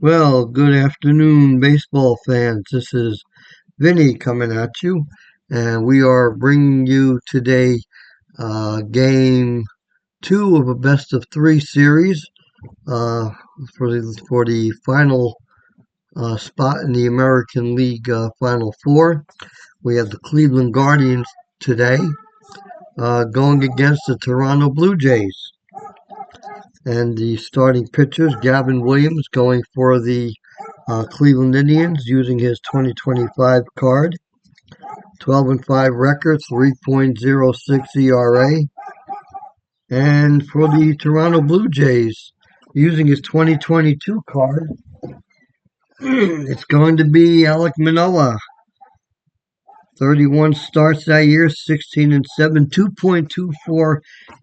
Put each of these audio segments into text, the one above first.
Well, good afternoon, baseball fans. This is Vinny coming at you, and we are bringing you today game two of a best of three series uh, for the final spot in the American League Final Four. We have the Cleveland Guardians today going against the Toronto Blue Jays, and the starting pitchers, Gavin Williams, going for the Cleveland Indians using his 2025 card. 12 and 5 record, 3.06 ERA. And for the Toronto Blue Jays, using his 2022 card, it's going to be Alek Manoah. 31 starts that year, 16 and 7, 2.24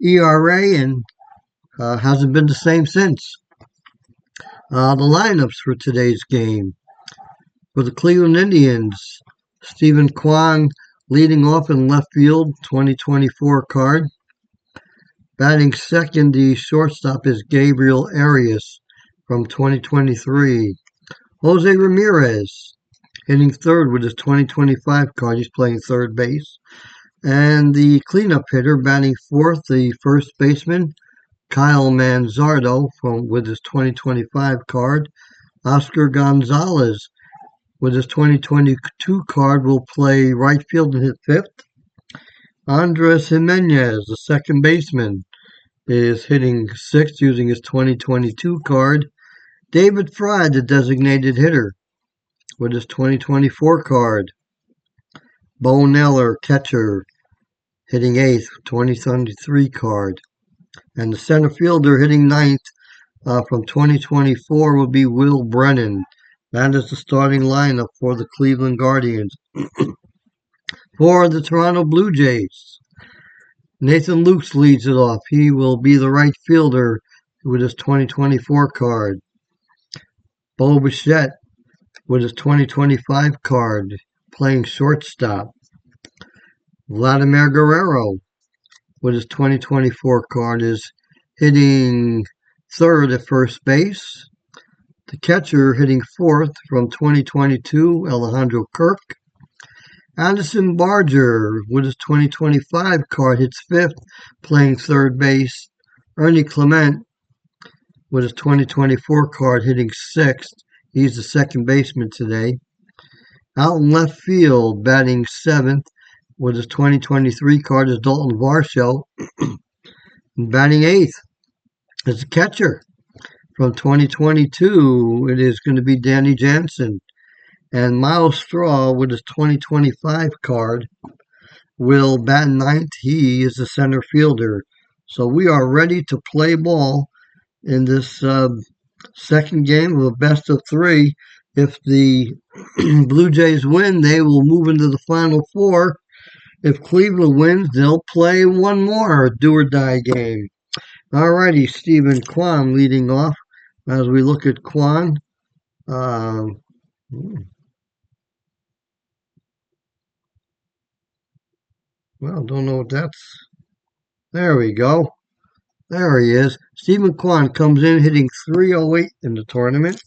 ERA, and hasn't been the same since. The lineups for today's game. For the Cleveland Indians, Stephen Kwan leading off in left field, 2024 card. Batting second, the shortstop is Gabriel Arias from 2023. Jose Ramirez hitting third with his 2025 card. He's playing third base. And the cleanup hitter batting fourth, the first baseman, Kyle Manzardo with his 2025 card. Oscar Gonzalez with his 2022 card will play right field and hit fifth. Andres Jimenez, the second baseman, is hitting sixth using his 2022 card. David Fry, the designated hitter, with his 2024 card. Bo Neller, catcher, hitting eighth, 2023 card. And the center fielder hitting ninth from 2024 will be Will Brennan. That is the starting lineup for the Cleveland Guardians. For the Toronto Blue Jays, Nathan Lukes leads it off. He will be the right fielder with his 2024 card. Bo Bichette with his 2025 card, playing shortstop. Vladimir Guerrero with his 2024 card is hitting third at first base. The catcher hitting fourth from 2022, Alejandro Kirk. Anderson Barger with his 2025 card hits fifth, playing third base. Ernie Clement with his 2024 card hitting sixth. He's the second baseman today. Out in left field, batting seventh with his 2023 card is Dalton Varsho. Batting eighth is the catcher. From 2022, it is going to be Danny Jansen. And Miles Straw with his 2025 card will bat ninth. He is the center fielder. So we are ready to play ball in this second game of a best of three. If the Blue Jays win, they will move into the Final Four. If Cleveland wins, they'll play one more do or die game. Alrighty, Stephen Kwan leading off. As we look at Kwan, well, don't know what that's. There we go. There he is. Stephen Kwan comes in hitting 308 in the tournament.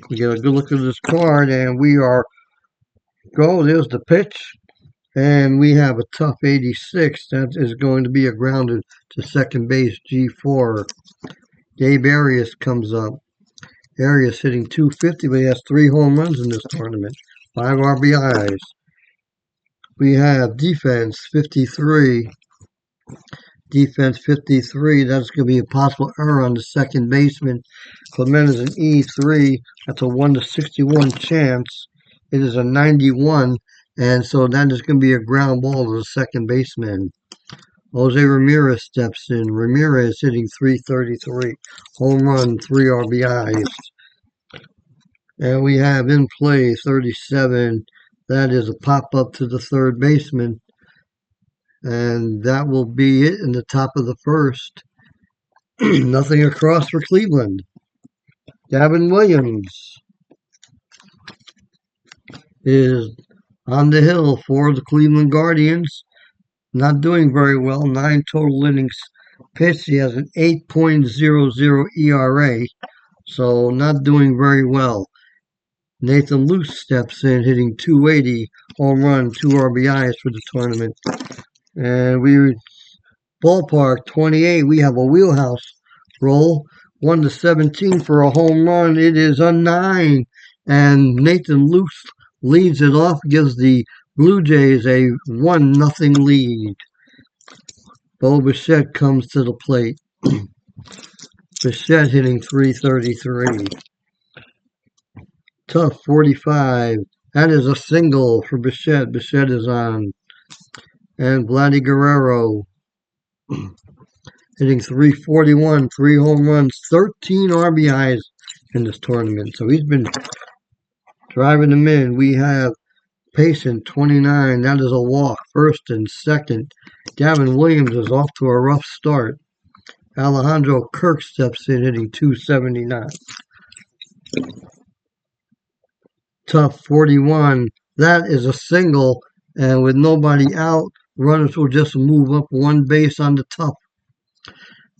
We get a good look at this card, and we are go. There's the pitch, and we have a tough 86. That is going to be a grounded to second base, G4. Gabe Arias comes up. Arias hitting 250, but he has 3 home runs in this tournament, 5 RBIs. We have defense 53. Defense 53. That's going to be a possible error on the second baseman. Clement is an E3. That's a 1 to 61 chance. It is a 91, and so that is going to be a ground ball to the second baseman. Jose Ramirez steps in. Ramirez hitting 333. Home run, 3 RBIs. And we have in play 37. That is a pop-up to the third baseman. And that will be it in the top of the first. Nothing across for Cleveland. Gavin Williams is on the hill for the Cleveland Guardians. Not doing very well. 9 total innings pitched. He has an 8.00 ERA. so not doing very well. Nathan Luce steps in, hitting 280, home run, 2 RBIs for the tournament. And we ballpark 28, we have a wheelhouse roll, 1-17 for a home run. It is a 9, and Nathan Luce leads it off, gives the Blue Jays a 1-0 lead. Bo Bichette comes to the plate. Bichette hitting 333. Tough 45. That is a single for Bichette. Bichette is on. And Vladdy Guerrero hitting 341, 3 home runs, 13 RBIs in this tournament. So he's been driving them in. We have Payson, 29. That is a walk, first and second. Gavin Williams is off to a rough start. Alejandro Kirk steps in, hitting 279. Tough 41. That is a single, and with nobody out, runners will just move up one base on the Tough.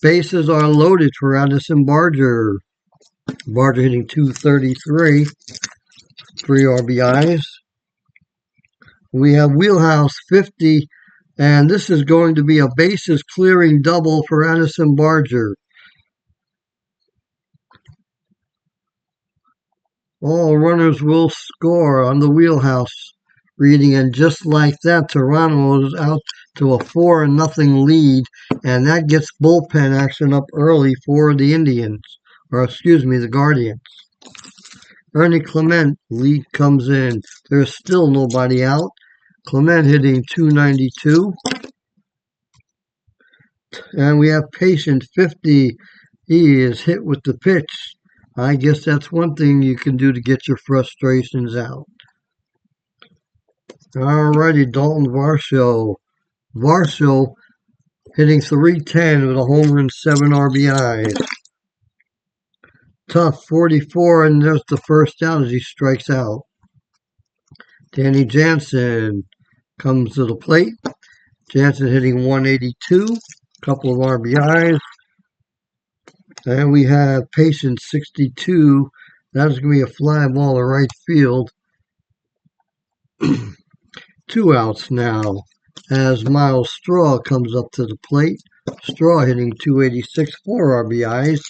Bases are loaded for Addison Barger. Barger hitting 233, 3 RBIs. We have Wheelhouse 50, and this is going to be a bases clearing double for Addison Barger. All runners will score on the Wheelhouse reading, and just like that, Toronto is out to a 4-0 lead, and that gets bullpen action up early for the Indians, or excuse me, the Guardians. Ernie Clement lead comes in. There's still nobody out. Clement hitting 292. And we have Patient 50. He is hit with the pitch. I guess that's one thing you can do to get your frustrations out. Alrighty, Dalton Varsho. Varsho hitting 310 with a home run, 7 RBIs. Tough 44, and there's the first out as he strikes out. Danny Jansen comes to the plate. Jansen hitting 182, couple of RBIs. And we have Patient 62. That's going to be a fly ball to right field. 2 outs now as Miles Straw comes up to the plate. Straw hitting 286, 4 RBIs.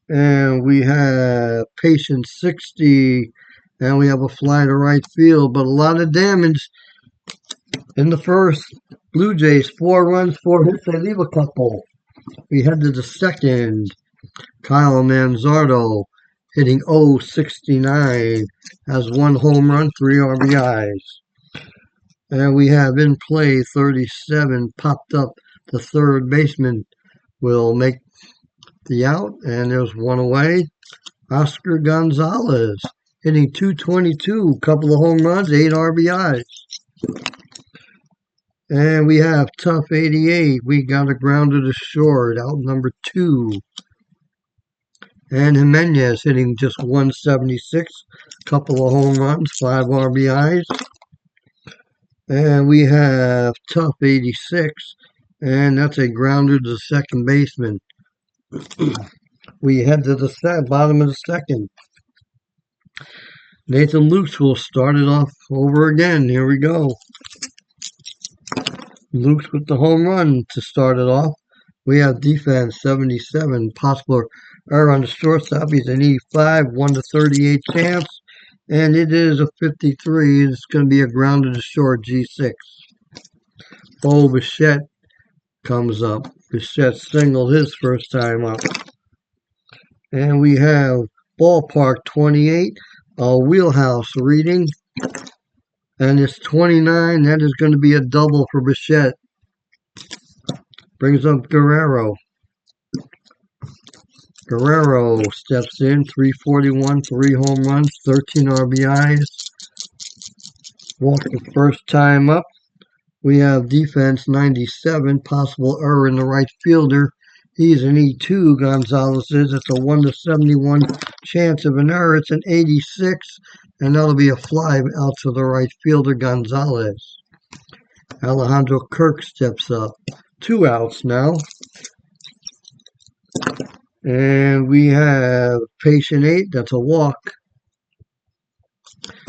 And we have Patient 60, and we have a fly to right field, but a lot of damage in the first. Blue Jays, 4 runs, 4 hits, they leave a couple. We head to the second. Kyle Manzardo hitting 069, has 1 home run, 3 RBIs. And we have in play 37 popped up. The third baseman will make the out, and there's 1 away. Oscar Gonzalez hitting 222, couple of home runs, 8 RBIs. And we have Tough 88. We got a grounder to short, out number 2. And Jimenez hitting just 176, couple of home runs, 5 RBIs. And we have Tough 86, and that's a grounder to the second baseman. We head to the bottom of the second. Nathan Luce will start it off over again. Here we go. Luce with the home run to start it off. We have defense 77, possible error on the shortstop. He's an E5, 1-38 chance, and it is a 53. It's going to be a grounder to short, G6. Bo Bichette comes up. Bichette singled his first time up. And we have ballpark 28, a wheelhouse reading. And it's 29. That is going to be a double for Bichette. Brings up Guerrero. Guerrero steps in, 341, 3 home runs, 13 RBIs. Walked the first time up. We have defense 97, possible error in the right fielder. He's an E2, Gonzalez is. It's a 1-71 chance of an error. It's an 86, and that'll be a fly out to the right fielder, Gonzalez. Alejandro Kirk steps up. 2 outs now. And we have patient 8. That's a walk.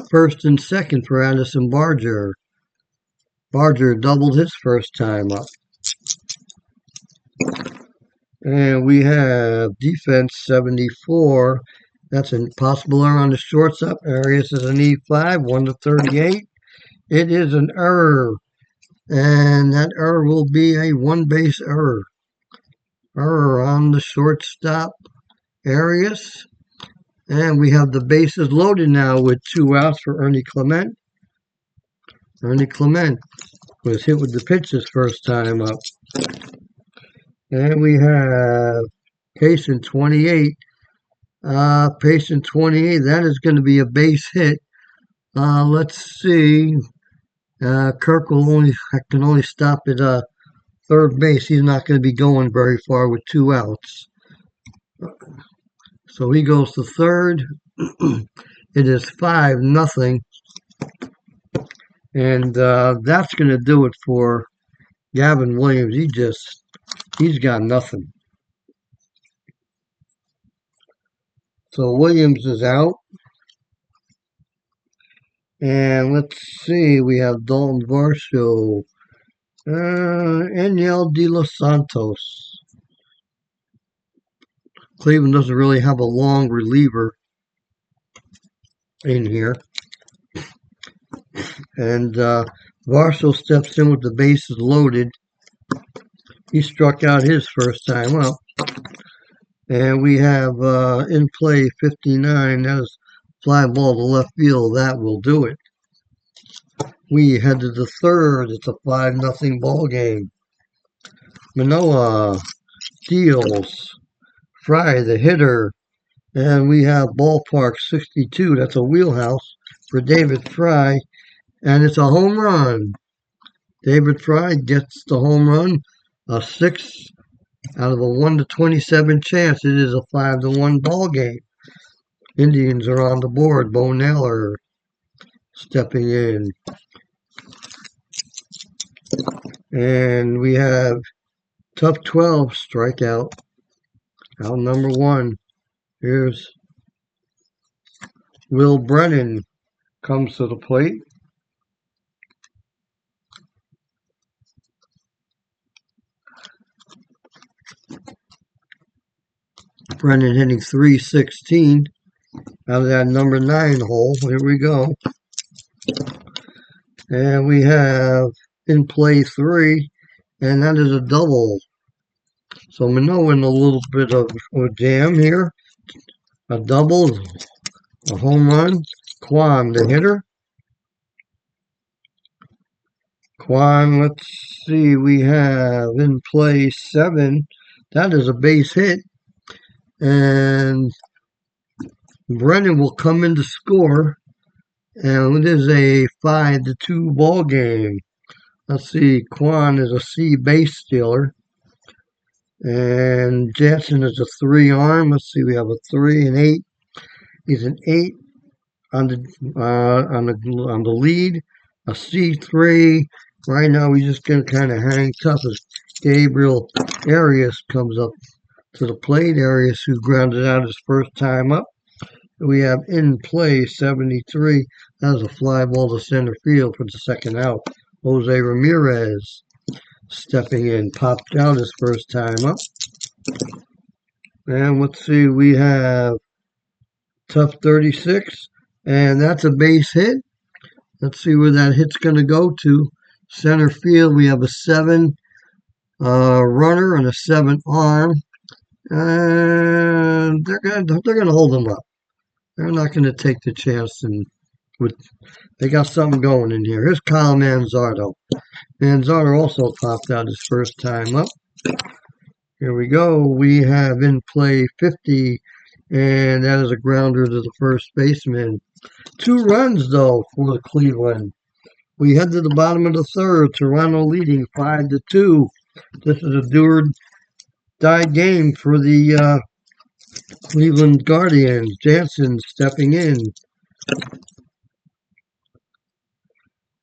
First and second for Addison Barger. Barger doubled his first time up. And we have defense 74. That's a possible error on the shortstop. Arias is an E5, 1-38. It is an error. And that error will be a one-base error. Error on the shortstop, Arias. And we have the bases loaded now with 2 outs for Ernie Clement. Ernie Clement was hit with the pitch his first time up. And we have patient 28. Patient 28, that is going to be a base hit. Let's see. Kirk can only stop at third base. He's not going to be going very far with 2 outs. So he goes to third. It is 5-0. And that's going to do it for Gavin Williams. He's got nothing. So Williams is out. And let's see, we have Dalton Varsho, Aniel De Los Santos. Cleveland doesn't really have a long reliever in here. And Varsho steps in with the bases loaded. He struck out his first time up. And we have in play 59. That is fly ball to left field. That will do it. We head to the third. It's a 5-0 ball game. Manoah deals. Fry, the hitter. And we have ballpark 62. That's a wheelhouse for David Fry. And it's a home run. David Fry gets the home run. A 6 out of a 1-27 chance. It is a 5-1 ball game. Indians are on the board. Bo Naylor stepping in. And we have tough 12 strikeout. Out number 1. Here's Will Brennan comes to the plate. Brennan hitting .316 out of that number 9 hole. Here we go. And we have in play 3, and that is a double. So Manoah in a little bit of a jam here. A double, a home run. Kwan, the hitter. Kwan, let's see, we have in play 7. That is a base hit. And Brennan will come in to score. And it is a 5-2 ball game. Let's see, Kwan is a C base stealer. And Jansen is a 3 arm. Let's see, we have a 3 and 8. He's an 8 on the lead. A C3. Right now, he's just going to kind of hang tough as Gabriel Arias comes up to the plate. Arias, who grounded out his first time up. We have in play 73. That was a fly ball to center field for the second out. Jose Ramirez stepping in, popped out his first time up. And let's see, we have tough 36, and that's a base hit. Let's see where that hit's going to go to. Center field, we have a 7 runner and a 7 arm. And they're gonna hold them up. They're not going to take the chance, and they got something going in here. Here's Kyle Manzardo. Manzardo also popped out his first time up. Here we go. We have in play 50, and that is a grounder to the first baseman. 2 runs, though, for the Cleveland. We head to the bottom of the third. Toronto leading 5-2. This is a do-or-die game for the Cleveland Guardians. Jansen stepping in.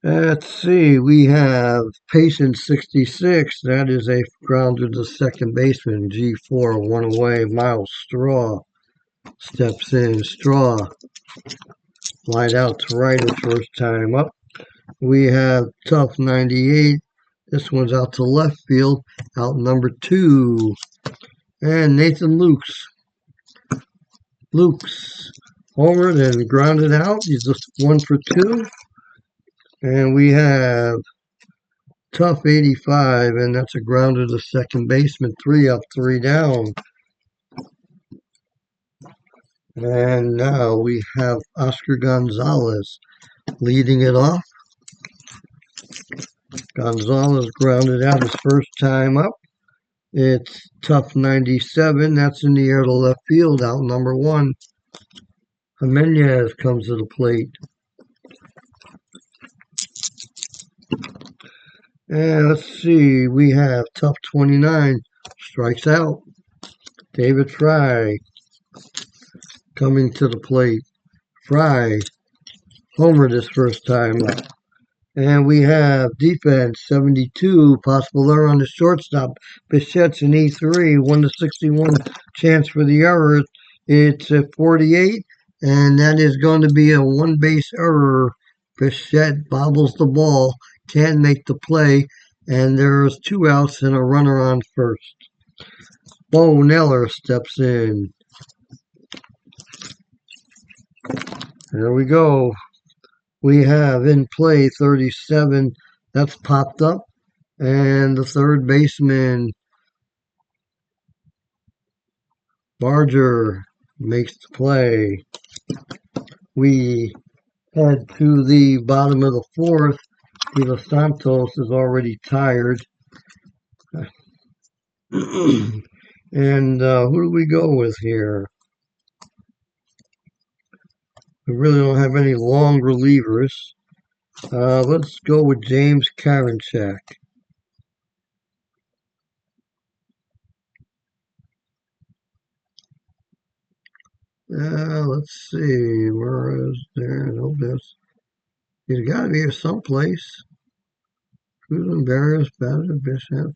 Let's see, we have Patience 66. That is a grounder to second baseman. G4, one away. Miles Straw steps in. Straw lined out to right his first time up. We have Tough 98. This one's out to left field, out number 2. And Nathan Lukes homered and grounded out. He's just 1 for 2. And we have Tough 85, and that's a grounder to second baseman. 3 up, 3 down. And now we have Oscar Gonzalez leading it off. Gonzalez grounded out his first time up. It's Tough 97. That's in the air to left field, out number 1. Jimenez comes to the plate. And let's see, we have Tough 29. Strikes out. David Fry coming to the plate. Fry homered his first time up. And we have defense 72, possible error on the shortstop. Bichette's an E3, 1/61 chance for the error. It's at 48, and that is going to be a one-base error. Bichette bobbles the ball, can't make the play, and there's 2 outs and a runner on first. Bo Neller steps in. There we go. We have in play 37. That's popped up. And the third baseman, Barger, makes the play. We head to the bottom of the 4th. De Los Santos is already tired. And who do we go with here? We really don't have any long relievers. Let's go with James Karinchak. Let's see. Where is there? No, this. He's got to be here someplace. Cruising barriers, battered, Bishop.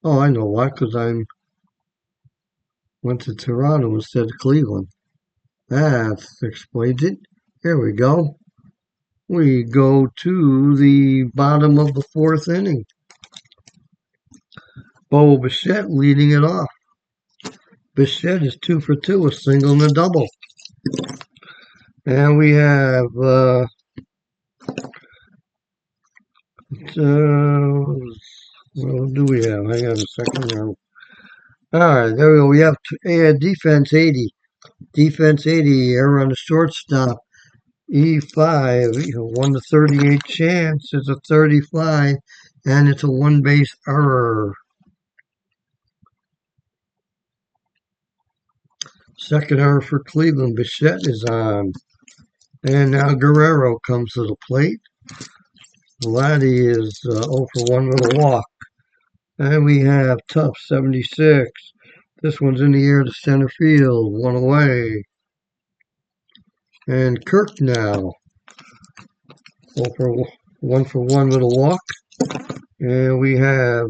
Oh, I know why. Because I went to Toronto instead of Cleveland. That explains it. Here we go. We go to the bottom of the 4th inning. Bo Bichette leading it off. Bichette is 2 for 2, a single and a double. And we have what do we have? Hang on a second now. Alright, there we go. We have defense 80. Defense 80, error on the shortstop. E5, 1/38 chance. It's a 35, and it's a one-base error. Second error for Cleveland. Bichette is on. And now Guerrero comes to the plate. Vladdy is 0 for 1 with a walk. And we have Tough 76. This one's in the air to center field. 1 away. And Kirk now. 1 for 1 with a walk. And we have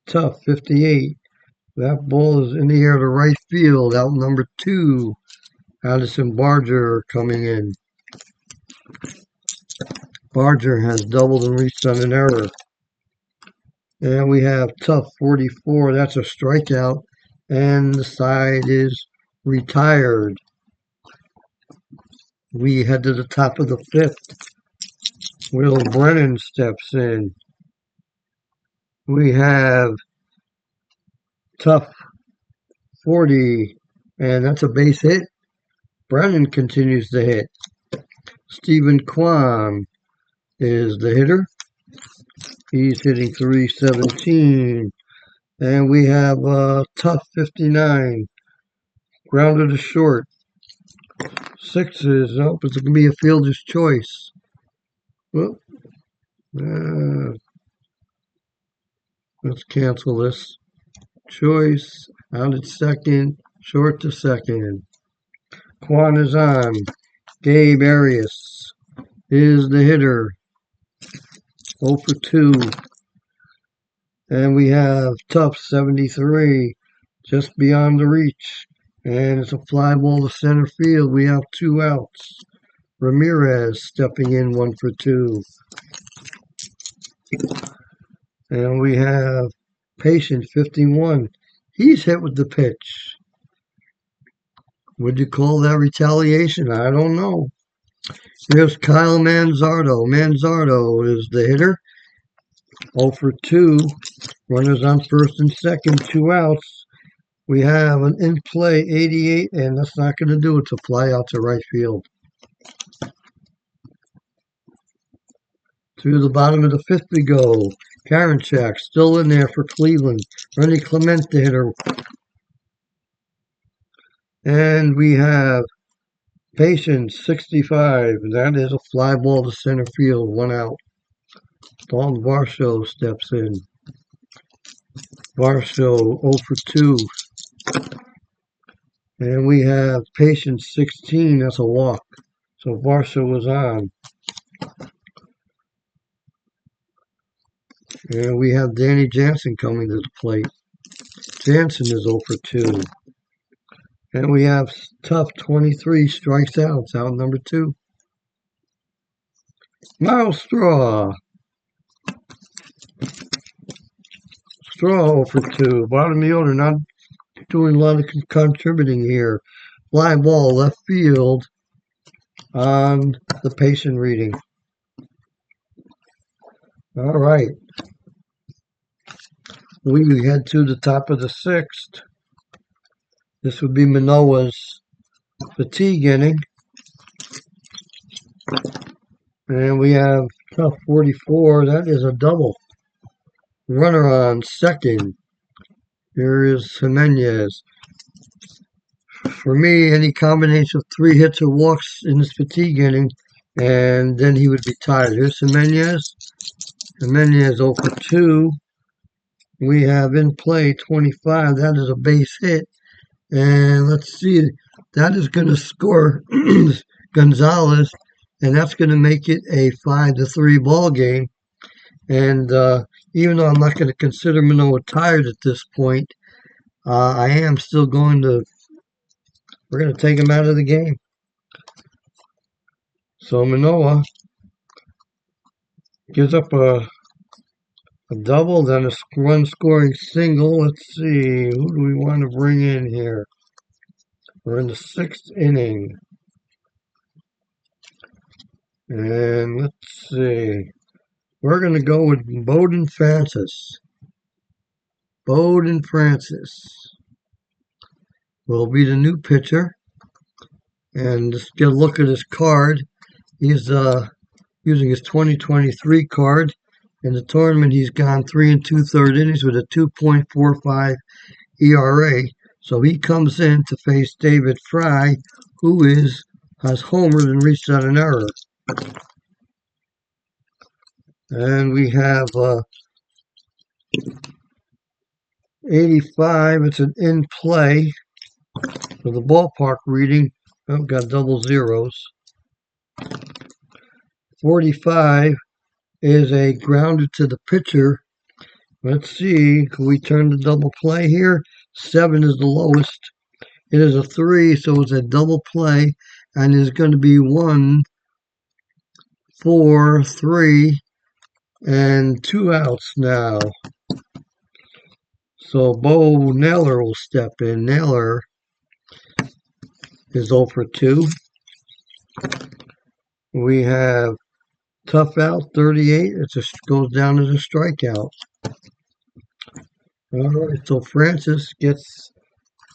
Tough 58. That ball is in the air to right field, out number 2. Addison Barger coming in. Barger has doubled and reached on an error. And we have Tough 44. That's a strikeout. And the side is retired. We head to the top of the 5th. Will Brennan steps in. We have Tough 40, and that's a base hit. Brennan continues to hit. Stephen Kwan is the hitter. He's hitting .317. And we have Tough 59. Grounded to short. 6 is up. It's going to be a fielder's choice. Well, let's cancel this. Choice, out at second, short to second. Kwan is on. Gabe Arias is the hitter. 0 for 2. And we have Tough 73 just beyond the reach. And it's a fly ball to center field. We have 2 outs. Ramirez stepping in 1 for 2. And we have Patient 51. He's hit with the pitch. Would you call that retaliation? I don't know. Here's Kyle Manzardo. Manzardo is the hitter. 0 for 2. Runners on first and second, 2 outs. We have an in-play 88, and that's not going to do it. To fly out to right field. To the bottom of the 5th we go. Karinchak still in there for Cleveland. Rennie Clement, the hitter. And we have Patience 65. That is a fly ball to center field, 1 out. Dalton Varsho steps in. Varsho 0 for 2. And we have Patience 16. That's a walk. So Varsho was on. And we have Danny Jansen coming to the plate. Jansen is 0 for 2. And we have Tough 23 strikes out. It's out number 2. Miles Straw. Straw 0 for 2. Bottom of the order, not doing a lot of contributing here. Fly ball left field on the patient reading. All right. We head to the top of the 6th. This would be Manoah's fatigue inning. And we have Tough 44. That is a double. Runner on second. Here is Jimenez. For me, any combination of 3 hits or walks in this fatigue inning, and then he would be tied. Here's Jimenez. Jimenez 0 for 2. We have in play 25. That is a base hit. And let's see. That is going to score Gonzalez, and that's going to make it a 5-3 ball game. And even though I'm not going to consider Manoah tired at this point, I am still going to. We're going to take him out of the game. So Manoah gives up a double, then a run-scoring single. Let's see, who do we want to bring in here? We're in the 6th inning. And let's see. We're going to go with Bowden Francis. Bowden Francis will be the new pitcher. And just get a look at his card. He's using his 2023 card. In the tournament, he's gone 3 2/3 innings with a 2.45 ERA. So he comes in to face David Fry, who has homered and reached out an error. And we have 85. It's an in play for the ballpark reading. I've got double zeros. 45 is a grounded to the pitcher. Let's see. Can we turn the double play here? 7 is the lowest. It is a 3, so it's a double play, and there's going to be 1, 4, 3, and 2 outs now. So Bo Naylor will step in. Naylor is 0 for 2. We have Tough out 38. It just goes down as a strikeout. All right, so Francis gets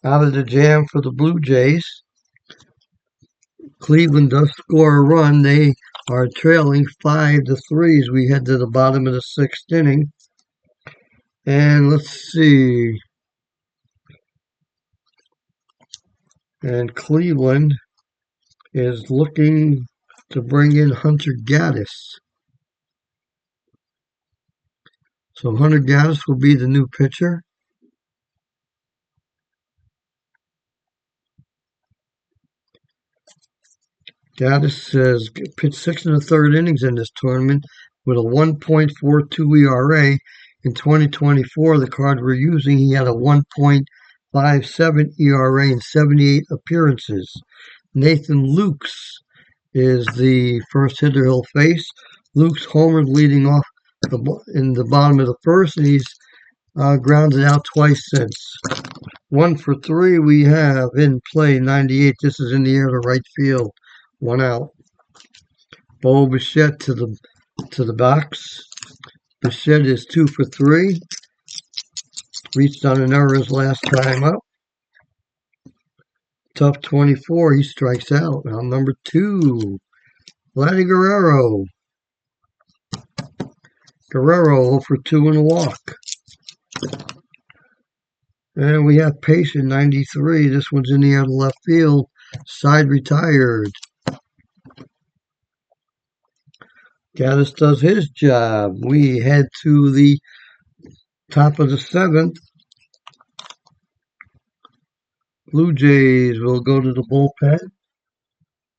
out of the jam for the Blue Jays. Cleveland does score a run. They are trailing 5-3 as we head to the bottom of the 6th inning. And let's see. And Cleveland is looking to bring in Hunter Gaddis. So Hunter Gaddis will be the new pitcher. Gaddis has pitched 6 1/3 innings in this tournament with a 1.42 ERA. In 2024, the card we're using, he had a 1.57 ERA in 78 appearances. Nathan Lukes is the first hitter he'll face. Lukes homered leading off in the bottom of the first, and he's grounded out twice since. 1 for 3 we have in play, 98. This is in the air to right field. 1 out. Bo Bichette to the box. Bichette is 2 for 3. Reached on an error his last time up. Tough 24. He strikes out. Now number 2, Vladdy Guerrero. Guerrero 0 for 2 and a walk. And we have Patient 93. This one's in the air to left field. Side retired. Gaddis does his job. We head to the top of the 7th. Blue Jays will go to the bullpen.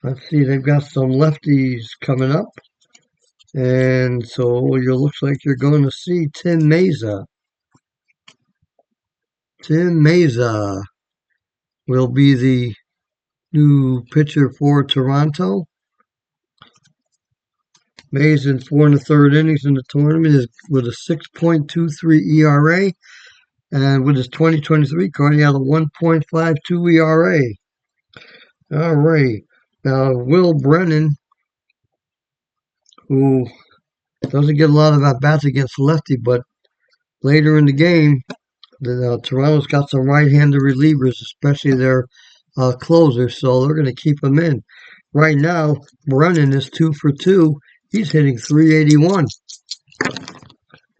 Let's see, they've got some lefties coming up. And so it looks like you're going to see Tim Mayza. Tim Mayza will be the new pitcher for Toronto. Mayza in 4 1/3 innings in the tournament is with a 6.23 ERA. And with his 2023 card, he had a 1.52 ERA. All right. Now, Will Brennan, who doesn't get a lot of at-bats against lefty, but later in the game, Toronto's got some right-handed relievers, especially their closers, so they're going to keep him in. Right now, Brennan is 2 for 2. He's hitting .381.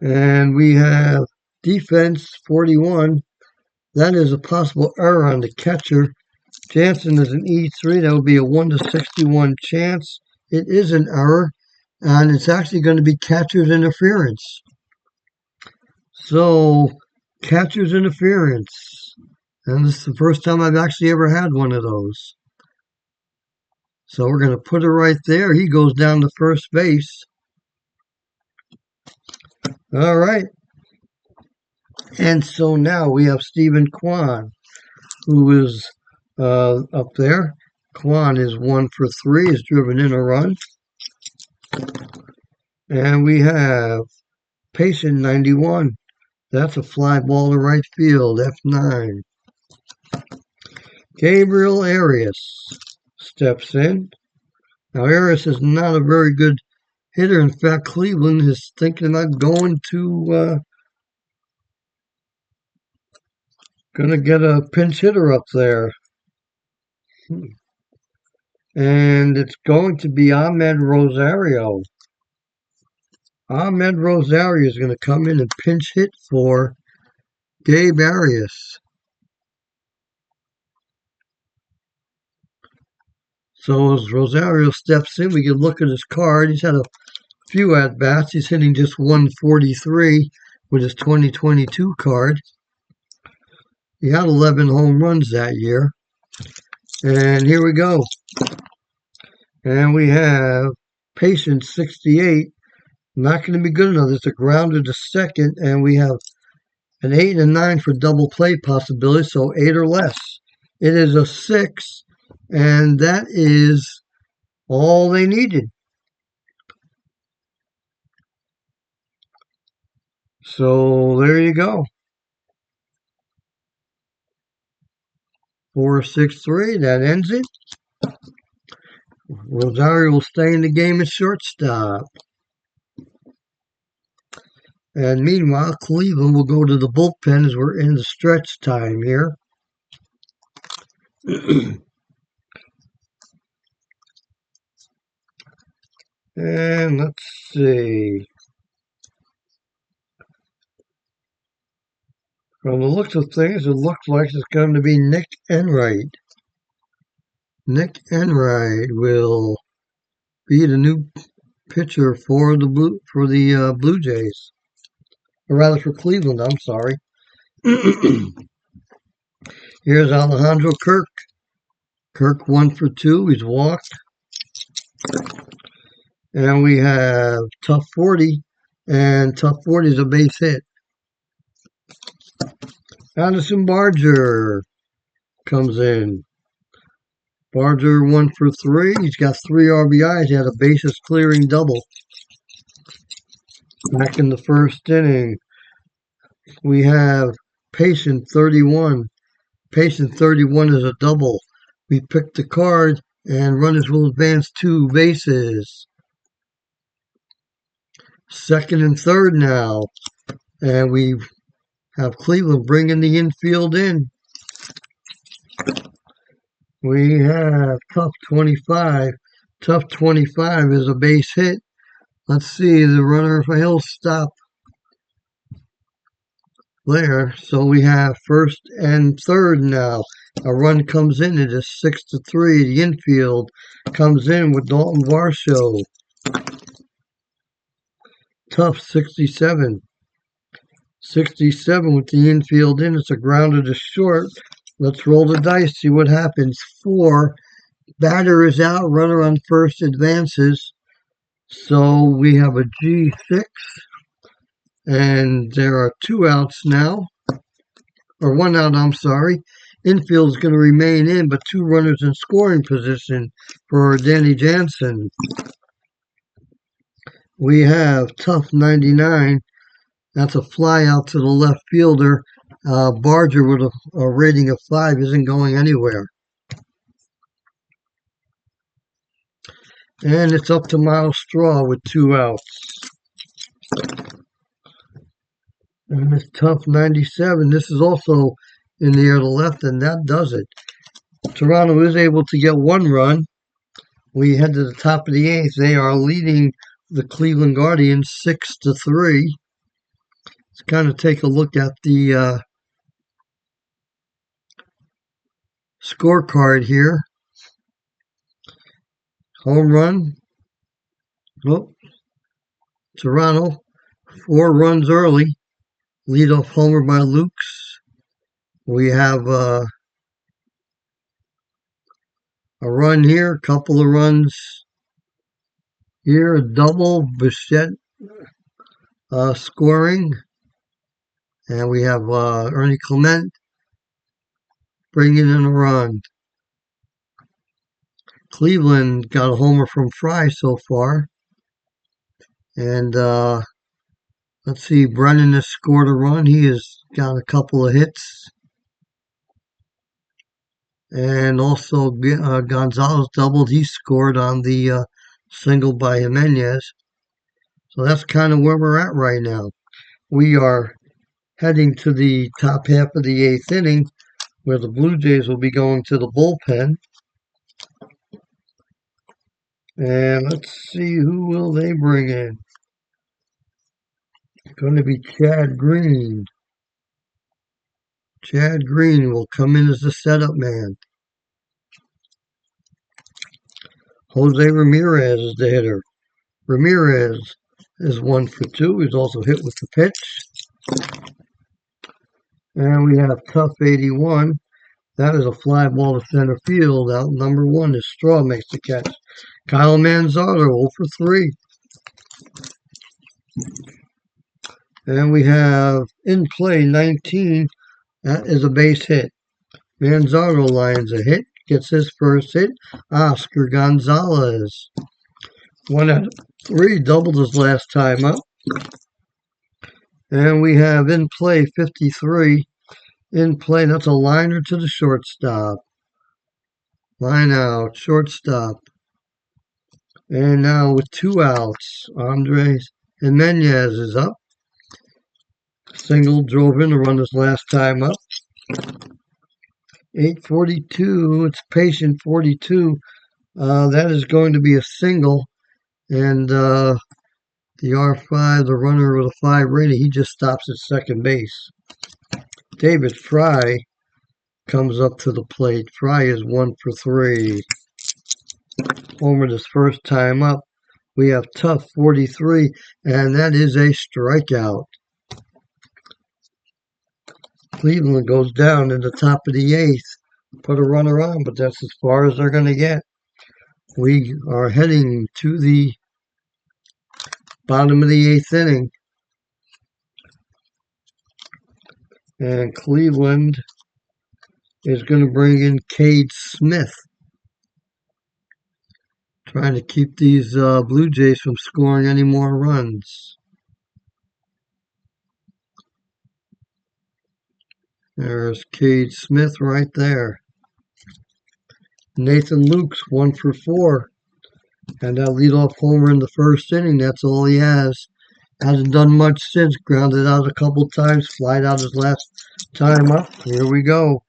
And we have defense 41. That is a possible error on the catcher. Jansen is an E3. That would be a 1 to 61 chance. It is an error, and it's actually going to be catcher's interference. So, catcher's interference. And this is the first time I've actually ever had one of those. So we're going to put it right there. He goes down to first base. All right. And so now we have Stephen Kwan, who is up there. Kwan is 1 for 3, has driven in a run. And we have Patient 91. That's a fly ball to right field, F9. Gabriel Arias steps in. Now, Arias is not a very good hitter. In fact, Cleveland is thinking about going to get a pinch hitter up there. And it's going to be Ahmed Rosario. Ahmed Rosario is going to come in and pinch hit for Gabe Arias. So as Rosario steps in, we can look at his card. He's had a few at-bats. He's hitting just 143 with his 2022 card. He had 11 home runs that year. And here we go. And we have Patient 68. Not going to be good enough. It's a grounder to second, and we have an 8 and 9 for double play possibility, so 8 or less. It is a 6, and that is all they needed. So there you go. 4-6-3, that ends it. Rosario will stay in the game at shortstop. And meanwhile, Cleveland will go to the bullpen as we're in the stretch time here. And let's see. From the looks of things, it looks like it's going to be Nick Enright. Nick Enright will be the new pitcher for the Blue Jays. Or rather for Cleveland, I'm sorry. Here's Alejandro Kirk. Kirk 1 for 2. He's walked. And we have tough 40, and tough 40 is a base hit. Addison Barger comes in. Barger 1 for 3. He's got 3 RBIs. He had a bases clearing double. Back in the first inning, we have Patient 31. Patient 31 is a double. We picked the card, and runners will advance 2 bases. Second and third now, and we have Cleveland bringing the infield in. We have tough 25. Tough 25 is a base hit. Let's see, the runner, he'll stop there. So we have first and third now. A run comes in. It is 6-3. The infield comes in with Dalton Varsho. Tough 67. 67 with the infield in. It's a grounder to short. Let's roll the dice, see what happens. 4. Batter is out. Runner on first advances. So we have a G6. And there are 2 outs now. Or 1 out, I'm sorry. Infield is going to remain in, but 2 runners in scoring position for Danny Jansen. We have tough 99. That's a fly out to the left fielder. Barger with a rating of 5 isn't going anywhere. And it's up to Miles Straw with 2 outs. And it's tough 97. This is also in the air to left, and that does it. Toronto is able to get 1 run. We head to the top of the 8th. They are leading the Cleveland Guardians 6-3. Let's kind of take a look at the scorecard here. Home run. Oh, Toronto, 4 runs early. Leadoff homer by Lukes. We have a run here, a couple of runs here, a double, Bichette scoring. And we have Ernie Clement bringing in a run. Cleveland got a homer from Fry so far. And let's see, Brennan has scored a run. He has got a couple of hits. And also Gonzalez doubled. He scored on the single by Jimenez. So that's kind of where we're at right now. We are heading to the top half of the 8th inning, where the Blue Jays will be going to the bullpen. And let's see, who will they bring in? It's going to be Chad Green. Chad Green will come in as the setup man. Jose Ramirez is the hitter. Ramirez is 1 for 2. He's also hit with the pitch. And we have tough 81. That is a fly ball to center field. Out number 1 is Straw makes the catch. Kyle Manzardo 0 for 3. And we have in play 19. That is a base hit. Manzardo lines a hit. Gets his first hit. Oscar Gonzalez. 1 out of 3. Doubled his last time up. And we have in play 53. In play, that's a liner to the shortstop. Line out, shortstop. And now with 2 outs, Andres Jimenez is up. Single drove in to run his last time up. 8:42, it's Patient 42. That is going to be a single. And the R5, the runner with a 5 rating, he just stops at second base. David Fry comes up to the plate. Fry is 1 for 3. Homered his first time up. We have tough 43, and that is a strikeout. Cleveland goes down in the top of the 8th. Put a runner on, but that's as far as they're going to get. We are heading to the bottom of the 8th inning. And Cleveland is going to bring in Cade Smith, trying to keep these Blue Jays from scoring any more runs. There's Cade Smith right there. Nathan Luke's 1 for 4. And that leadoff homer in the first inning, that's all he has. Hasn't done much since. Grounded out a couple times, flied out his last time up. Here we go.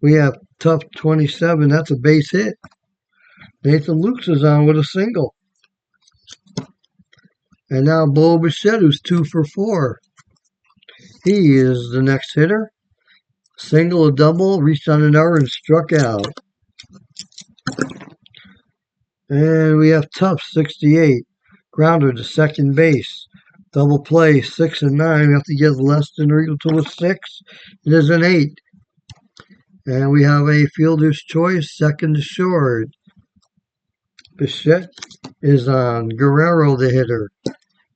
We have Tough 27. That's a base hit. Nathan Luke's is on with a single. And now Bo Bichette, who's 2 for 4. He is the next hitter. Single, a double, reached on an error and struck out. And we have Tough 68. Grounder to second base. Double play, 6 and 9. We have to get less than or equal to a 6. It is an 8. And we have a fielder's choice, second to short. Bichette is on. Guerrero, the hitter.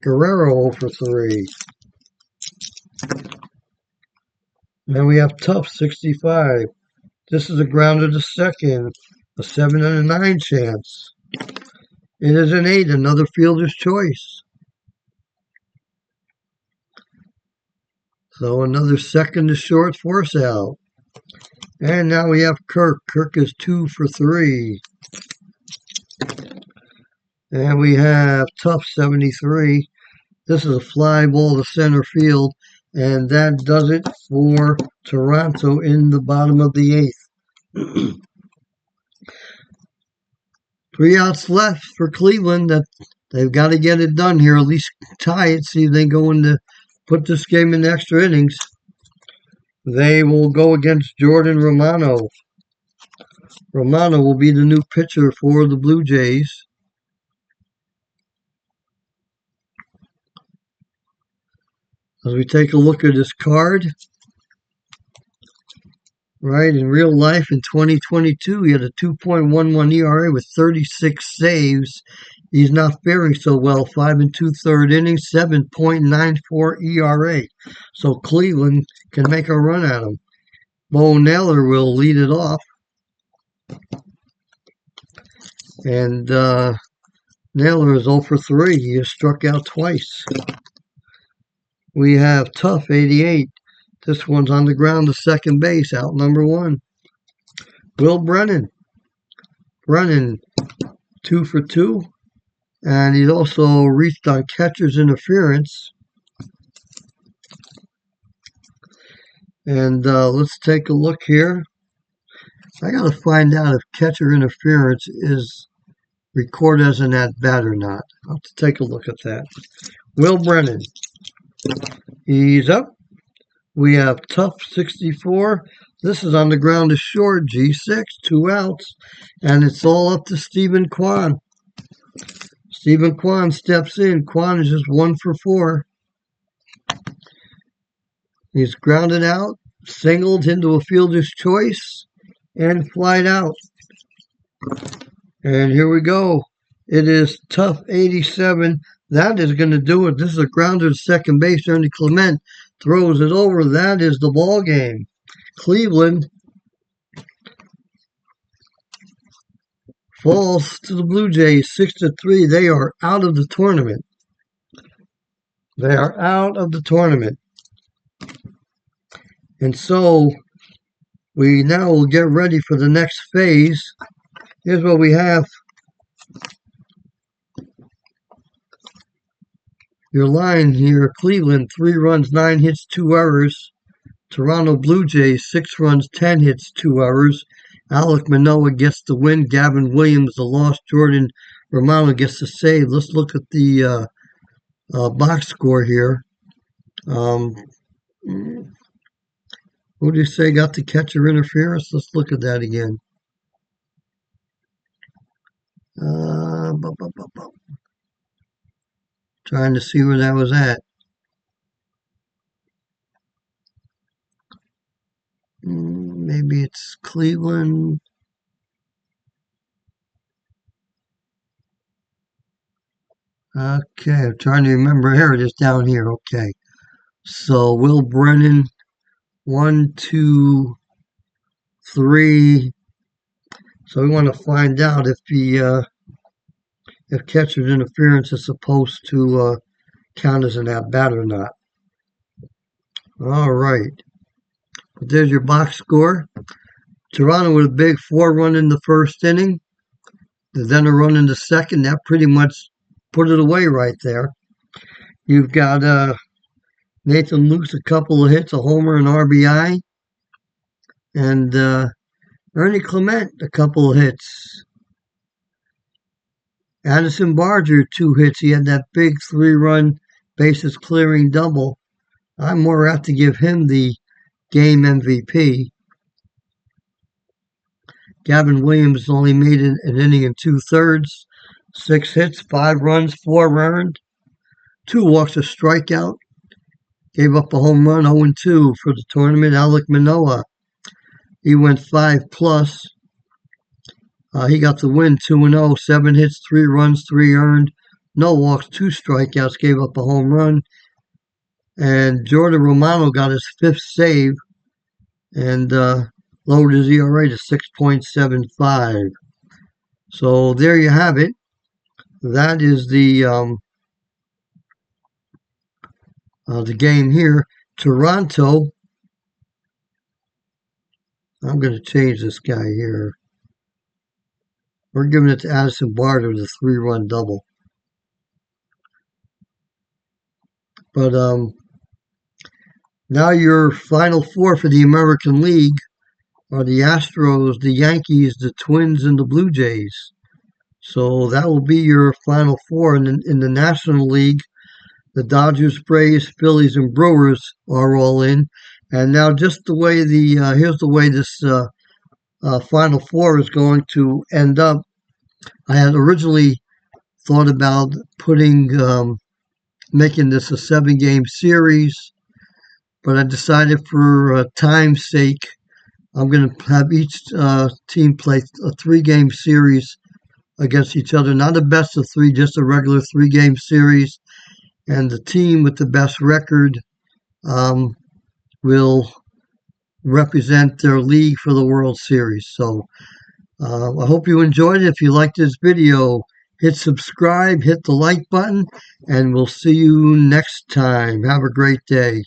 Guerrero 0 for 3. Then we have Tough 65. This is a grounder to second. A 7 and a 9 chance. It is an 8, another fielder's choice. So another second to short force out. And now we have Kirk. Kirk is 2 for 3. And we have Tough 73. This is a fly ball to center field. And that does it for Toronto in the bottom of the 8th. 3 outs left for Cleveland. That they've got to get it done here, at least tie it, see if they go into put this game in extra innings. They will go against Jordan Romano. Romano will be the new pitcher for the Blue Jays. As we take a look at his card, right, in real life in 2022, he had a 2.11 ERA with 36 saves. He's not faring so well. 5 2/3 innings, 7.94 ERA. So Cleveland can make a run at him. Bo Naylor will lead it off. And Naylor is 0 for 3. He has struck out twice. We have Tough 88. This one's on the ground to second base, out number 1. Will Brennan. Brennan 2 for 2. And he's also reached on catcher's interference. And let's take a look here. I got to find out if catcher interference is recorded as an at-bat or not. I'll have to take a look at that. Will Brennan. He's up. We have Tough 64. This is on the ground to short, G6, 2 outs. And it's all up to Stephen Kwan. Stephen Kwan steps in. Kwan is just 1 for 4. He's grounded out, singled into a fielder's choice, and flied out. And here we go. It is Tough 87. That is going to do it. This is a grounder to second base. Ernie Clement throws it over. That is the ball game. Cleveland falls to the Blue Jays 6-3. They are out of the tournament. They are out of the tournament. And so we now will get ready for the next phase. Here's what we have. Your line here, Cleveland, 3 runs, 9 hits, 2 errors. Toronto Blue Jays, 6 runs, 10 hits, 2 errors. Alek Manoah gets the win. Gavin Williams the loss. Jordan Romano gets the save. Let's look at the box score here. Who do you say got the catcher interference? Let's look at that again. Trying to see where that was at. Maybe it's Cleveland. Okay, I'm trying to remember. Here it is down here. Okay. So Will Brennan, 1, 2, 3. So we want to find out if catcher's interference is supposed to count as an at bat or not. All right. There's your box score. Toronto with a big 4-run in the first inning. Then a run in the second. That pretty much put it away right there. You've got Nathan Luke's a couple of hits, a homer, and RBI. And Ernie Clement, a couple of hits. Addison Barger, 2 hits. He had that big 3-run bases clearing double. I'm more apt to give him the game MVP. Gavin Williams only made an inning and 2/3. 6 hits, 5 runs, 4 earned. 2 walks, a strikeout. Gave up a home run, 0-2 for the tournament. Alek Manoah, he went 5+. He got the win, 2-0. 7 hits, 3 runs, 3 earned. No walks, 2 strikeouts. Gave up a home run. And Jordan Romano got his 5th save and lowered his ERA to 6.75. So there you have it. That is the game here. Toronto. I'm going to change this guy here. We're giving it to Addison Barger, the 3-run double. But now your final 4 for the American League are the Astros, the Yankees, the Twins, and the Blue Jays. So that will be your final 4. And in the National League, the Dodgers, Braves, Phillies, and Brewers are all in. And now just the way here's the way this final 4 is going to end up. I had originally thought about making this a 7-game series, but I decided for time's sake, I'm going to have each team play a 3-game series against each other. Not a best of 3, just a regular 3-game series. And the team with the best record will represent their league for the World Series. So I hope you enjoyed it. If you liked this video, hit subscribe, hit the like button, and we'll see you next time. Have a great day.